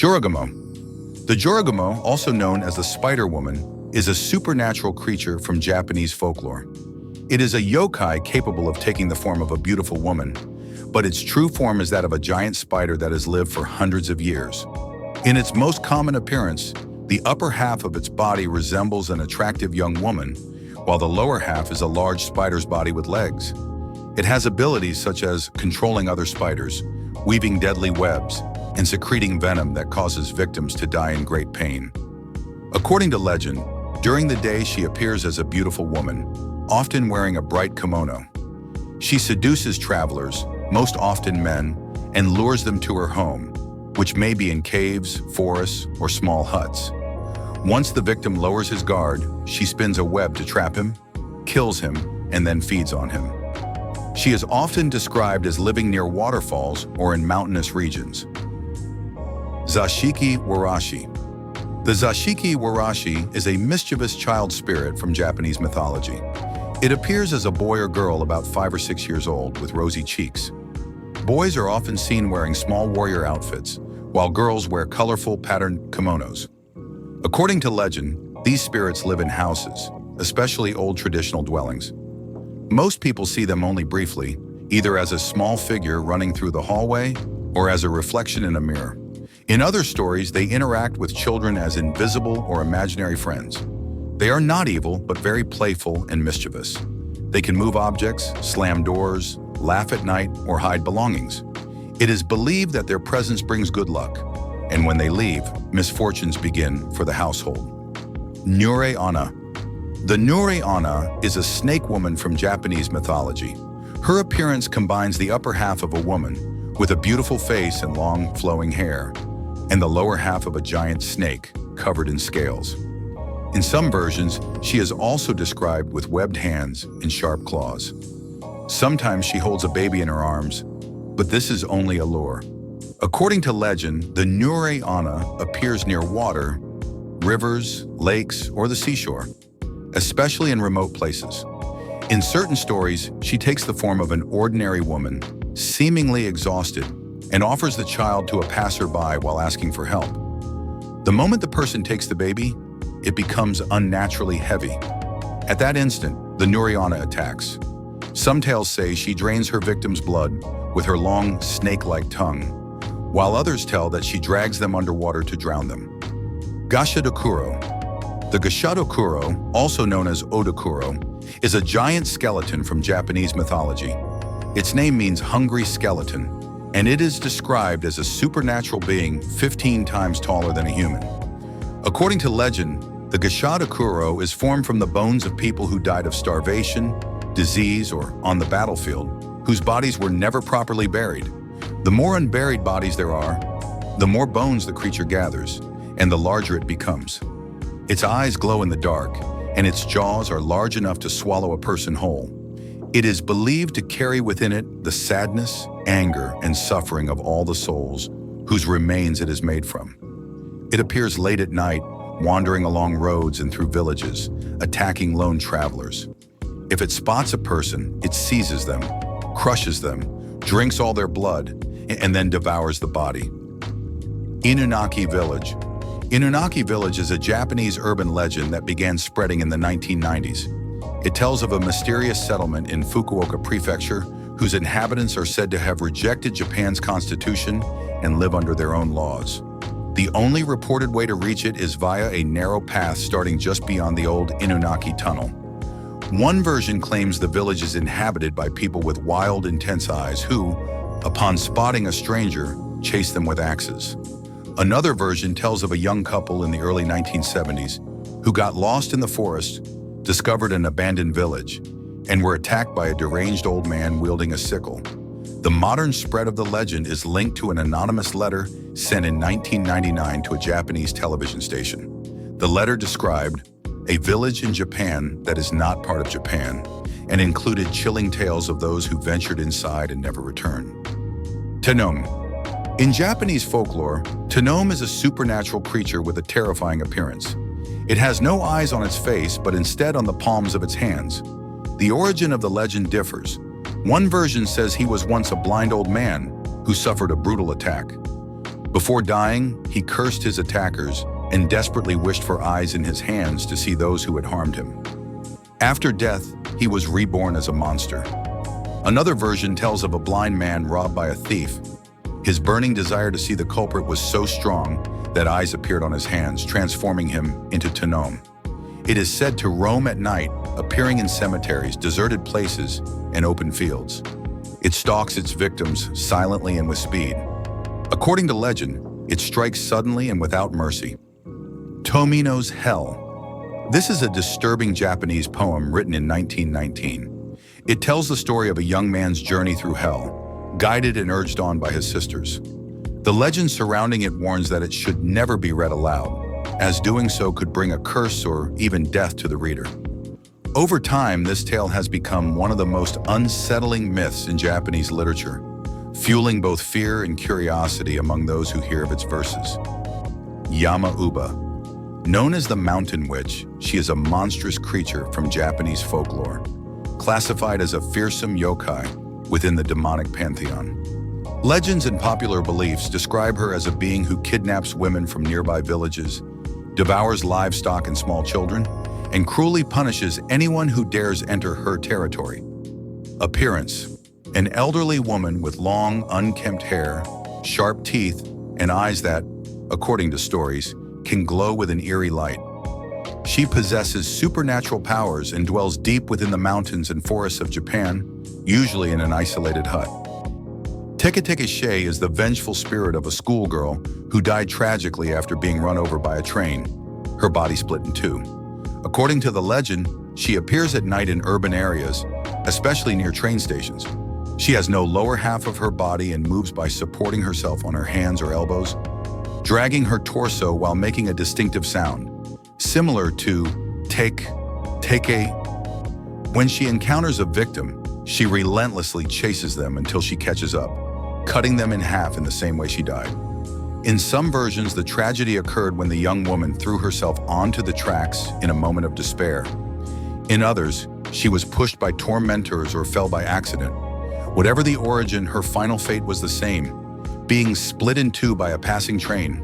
Jorōgumo. The Jorōgumo, also known as the Spider Woman, is a supernatural creature from Japanese folklore. It is a yokai capable of taking the form of a beautiful woman, but its true form is that of a giant spider that has lived for hundreds of years. In its most common appearance, the upper half of its body resembles an attractive young woman, while the lower half is a large spider's body with legs. It has abilities such as controlling other spiders, weaving deadly webs, and secreting venom that causes victims to die in great pain. According to legend, during the day she appears as a beautiful woman, often wearing a bright kimono. She seduces travelers, most often men, and lures them to her home, which may be in caves, forests, or small huts. Once the victim lowers his guard, she spins a web to trap him, kills him, and then feeds on him. She is often described as living near waterfalls or in mountainous regions. Zashiki Warashi. The Zashiki Warashi is a mischievous child spirit from Japanese mythology. It appears as a boy or girl about 5 or 6 years old with rosy cheeks. Boys are often seen wearing small warrior outfits, while girls wear colorful patterned kimonos. According to legend, these spirits live in houses, especially old traditional dwellings. Most people see them only briefly, either as a small figure running through the hallway or as a reflection in a mirror. In other stories, they interact with children as invisible or imaginary friends. They are not evil, but very playful and mischievous. They can move objects, slam doors, laugh at night, or hide belongings. It is believed that their presence brings good luck, and when they leave, misfortunes begin for the household. Nure-onna. The Nure-onna is a snake woman from Japanese mythology. Her appearance combines the upper half of a woman, with a beautiful face and long, flowing hair, and the lower half of a giant snake covered in scales. In some versions, she is also described with webbed hands and sharp claws. Sometimes she holds a baby in her arms, but this is only a lure. According to legend, the Nure-onna appears near water, rivers, lakes, or the seashore, especially in remote places. In certain stories, she takes the form of an ordinary woman, seemingly exhausted, and offers the child to a passerby while asking for help. The moment the person takes the baby, it becomes unnaturally heavy. At that instant, the Nure-onna attacks. Some tales say she drains her victim's blood with her long, snake-like tongue, while others tell that she drags them underwater to drown them. Gashadokuro. The Gashadokuro, also known as Odokuro, is a giant skeleton from Japanese mythology. Its name means hungry skeleton, and it is described as a supernatural being 15 times taller than a human. According to legend, the Gashadokuro is formed from the bones of people who died of starvation, disease, or on the battlefield, whose bodies were never properly buried. The more unburied bodies there are, the more bones the creature gathers, and the larger it becomes. Its eyes glow in the dark, and its jaws are large enough to swallow a person whole. It is believed to carry within it the sadness, anger, and suffering of all the souls whose remains it is made from. It appears late at night, wandering along roads and through villages, attacking lone travelers. If it spots a person, it seizes them, crushes them, drinks all their blood, and then devours the body. Inunaki Village. Inunaki Village is a Japanese urban legend that began spreading in the 1990s. It tells of a mysterious settlement in Fukuoka Prefecture whose inhabitants are said to have rejected Japan's constitution and live under their own laws. The only reported way to reach it is via a narrow path starting just beyond the old Inunaki Tunnel. One version claims the village is inhabited by people with wild, intense eyes who, upon spotting a stranger, chase them with axes. Another version tells of a young couple in the early 1970s who got lost in the forest, discovered an abandoned village, and were attacked by a deranged old man wielding a sickle. The modern spread of the legend is linked to an anonymous letter sent in 1999 to a Japanese television station. The letter described a village in Japan that is not part of Japan and included chilling tales of those who ventured inside and never returned. Tenome. In Japanese folklore, Tenome is a supernatural creature with a terrifying appearance. It has no eyes on its face, but instead on the palms of its hands. The origin of the legend differs. One version says he was once a blind old man who suffered a brutal attack. Before dying, he cursed his attackers and desperately wished for eyes in his hands to see those who had harmed him. After death, he was reborn as a monster. Another version tells of a blind man robbed by a thief. His burning desire to see the culprit was so strong that eyes appeared on his hands, transforming him into Tenome. It is said to roam at night, appearing in cemeteries, deserted places, and open fields. It stalks its victims silently and with speed. According to legend, it strikes suddenly and without mercy. Tomino's Hell. This is a disturbing Japanese poem written in 1919. It tells the story of a young man's journey through hell, guided and urged on by his sisters. The legend surrounding it warns that it should never be read aloud, as doing so could bring a curse or even death to the reader. Over time, this tale has become one of the most unsettling myths in Japanese literature, fueling both fear and curiosity among those who hear of its verses. Yama-uba. Known as the Mountain Witch, she is a monstrous creature from Japanese folklore, classified as a fearsome yokai within the demonic pantheon. Legends and popular beliefs describe her as a being who kidnaps women from nearby villages, devours livestock and small children, and cruelly punishes anyone who dares enter her territory. Appearance: an elderly woman with long, unkempt hair, sharp teeth, and eyes that, according to stories, can glow with an eerie light. She possesses supernatural powers and dwells deep within the mountains and forests of Japan, usually in an isolated hut. Teke-Teke is the vengeful spirit of a schoolgirl who died tragically after being run over by a train, her body split in two. According to the legend, she appears at night in urban areas, especially near train stations. She has no lower half of her body and moves by supporting herself on her hands or elbows, dragging her torso while making a distinctive sound, similar to Teke-Teke. When she encounters a victim, she relentlessly chases them until she catches up, cutting them in half in the same way she died. In some versions, the tragedy occurred when the young woman threw herself onto the tracks in a moment of despair. In others, she was pushed by tormentors or fell by accident. Whatever the origin, her final fate was the same: being split in two by a passing train.